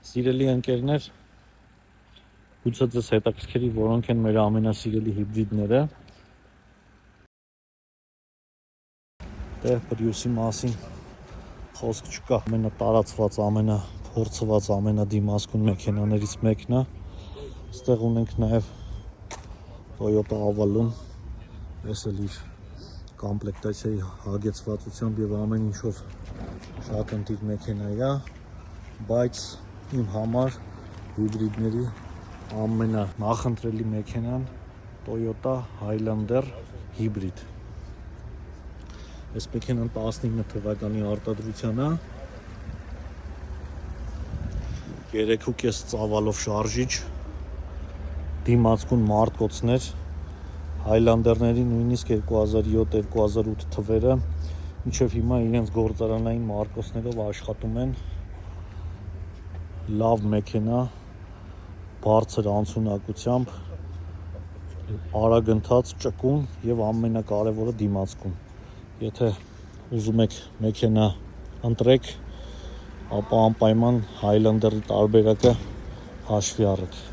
Սիրելի ընկերներ, գուցե ձեզ հետաքրքրի, որոնք են մեր ամենասիրելի հիբրիդները։ Դե Prius-ի մասին խոսք չկա, ամենատարածված, ամենափորձված, ամենադիմացկուն մեքենաներից մեկն է։ Այստեղ ունենք նաև Toyota Avalon, այս էլ իր կոմպլեկտացիայի հագեցվածությամբ եւ ամեն ինչով շատ ընտիր մեքենա է, բայց իմ համար հիբրիդների ամենանախընտրելի մեքենան Toyota Highlander հիբրիդ։ Այս մեքենան 19 թվականի արտադրության է, 3.5 ծավալով շարժիչ, դիմացկուն մարտկոցներ, Highlander-ների նույնիսկ 2007-2008 թվերը մինչև հիմա իրենց գործարանային մարտկոցներով աշխատում են։ Լավ մեքենա, բարձր անցունակությամբ, արագընթաց, ճկուն եւ ամենակարևորը դիմացկուն։ Եթե ուզում եք մեքենա ընտրեք, ապա անպայման Highlander-ի տարբերակը հաշվի առեք։